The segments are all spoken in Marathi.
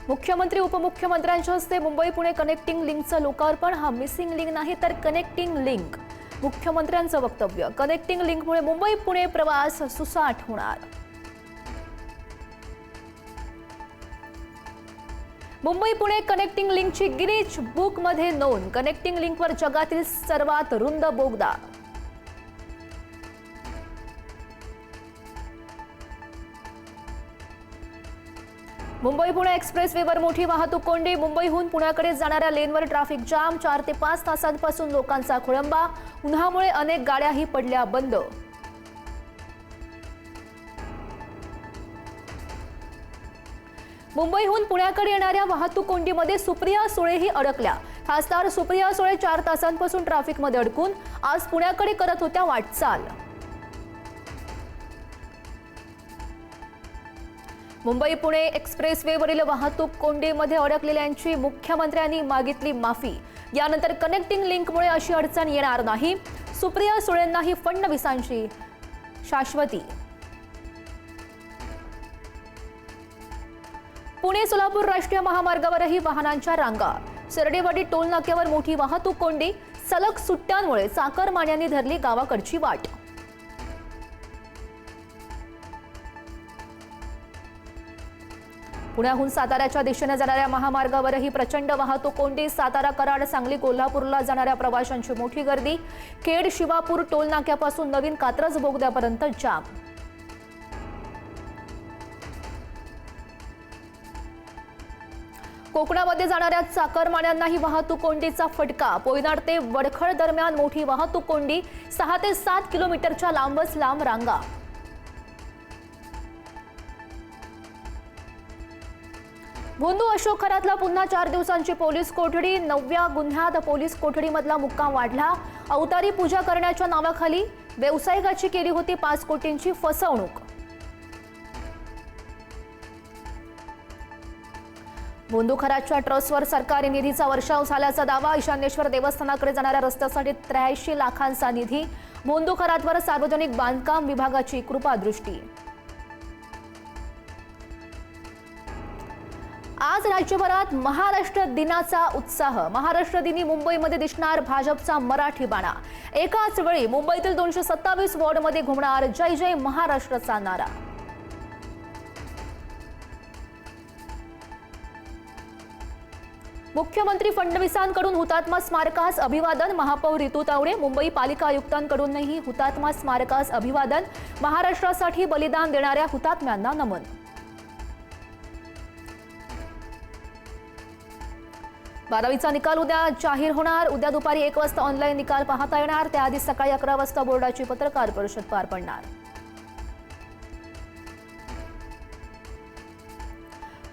मुख्यमंत्री उपमुख्यमंत्र्यांच्या हस्ते मुंबई पुणे कनेक्टिंग लिंकचं लोकार्पण। हा मिसिंग लिंक नाही तर कनेक्टिंग लिंक। मुख्यमंत्र्यांचं वक्तव्य। कनेक्टिंग लिंकमुळे मुंबई पुणे प्रवास सुसाट होणार। मुंबई पुणे कनेक्टिंग लिंकची गिनीज बुक मध्ये नोंद। कनेक्टिंग लिंकवर जगातील सर्वात रुंद बोगदा। मुंबई पुणे एक्सप्रेसवेवर मोठी वाहतूक कोंडी। मुंबईहून पुण्याकडे जाणाऱ्या लेनवर ट्रॅफिक जाम। 4 ते 5 तासांपासून लोकांचा खोळंबा। उन्हामुळे अनेक गाड्याही पडल्या बंद। मुंबईहून पुण्याकडे येणाऱ्या वाहतूक कोंडीमध्ये सुप्रिया सुळेही अडकल्या। खासदार सुप्रिया सुळे 4 तासांपासून ट्रॅफिकमध्ये अडकून आज पुण्याकडे करत होत्या वाटचाल। मुंबई पुणे एक्सप्रेसवेवरील वाहतूक कोंडीमध्ये अडकलेल्यांची मुख्यमंत्र्यांनी मागितली माफी। यानंतर कनेक्टिंग लिंकमुळे अशी अडचण येणार नाही। सुप्रिया सुळेंनाही फडणवीसांची शाश्वती। पुणे सोलापूर राष्ट्रीय महामार्गावरही वाहनांच्या रांगा। सरडेवाडी टोल नाक्यावर मोठी वाहतूक कोंडी। सलग सुट्ट्यांमुळे चाकरमान्यांनी धरली गावाकडची वाट। पुण्याहून साताऱ्याच्या दिशेने जाणाऱ्या महामार्गावरही प्रचंड वाहतूक कोंडी। सातारा कराड सांगली कोल्हापूरला जाणाऱ्या प्रवाशांची मोठी गर्दी। खेड शिवापूर टोल नाक्यापासून नवीन कात्रज बोगद्यापर्यंत जाम। कोकणामध्ये जाणाऱ्या चाकरमान्यांनाही वाहतूक कोंडीचा फटका। पोयनाड ते वडखळ दरम्यान मोठी वाहतूक कोंडी। 6 ते 7 किलोमीटरच्या लांबच लांब रांगा। भोंदू अशोक खरातला पुन्हा 4 दिवसांची पोलीस कोठडी। 9व्या गुन्ह्यात पोलीस कोठडीमधला मुक्काम वाढला। अवतारी पूजा करण्याच्या नावाखाली व्यावसायिकाची केली होती 5 कोटींची फसवणूक। भोंदू खरातच्या ट्रस्टवर सरकारी निधीचा वर्षाव झाल्याचा दावा। ईशान्येश्वर देवस्थानाकडे जाणाऱ्या रस्त्यासाठी 83 लाखांचा निधी। भोंदू खरातवर सार्वजनिक बांधकाम विभागाची कृपादृष्टी। आज राज्यभरात महाराष्ट्र दिनाचा उत्साह। महाराष्ट्र दिनी मुंबईमध्ये दिसणार भाजपचा मराठी बाणा। एकाच वेळी मुंबईतील 227 वॉर्डमध्ये घुमणार जय जय महाराष्ट्रचा नारा। मुख्यमंत्री फडणवीसांकडून हुतात्मा स्मारकास अभिवादन। महापौर रितू तावडे। मुंबई पालिका आयुक्तांकडूनही हुतात्मा स्मारकास अभिवादन। महाराष्ट्रासाठी बलिदान देणाऱ्या हुतात्म्यांना नमन। 12वीचा निकाल उद्या जाहीर होणार। उद्या दुपारी 1 वाजता ऑनलाईन निकाल पाहता येणार। त्याआधी सकाळी 11 वाजता बोर्डाची पत्रकार परिषद पार पडणार।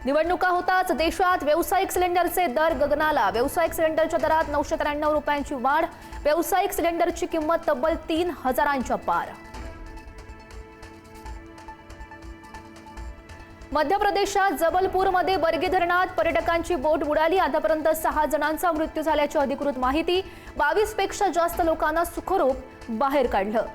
निवडणुका होताच देशात व्यावसायिक सिलेंडरचे दर गगनाला। व्यावसायिक सिलेंडरच्या दरात 993 रुपयांची वाढ। व्यावसायिक सिलेंडरची किंमत तब्बल 3000च्या पार। मध्य प्रदेशात जबलपूरमध्ये बर्गी धरणात पर्यटकांची बोट बुडाली। आतापर्यंत 6 जणांचा मृत्यू झाल्याची अधिकृत माहिती। 22 पेक्षा जास्त लोकांना सुखरूप बाहेर काढलं।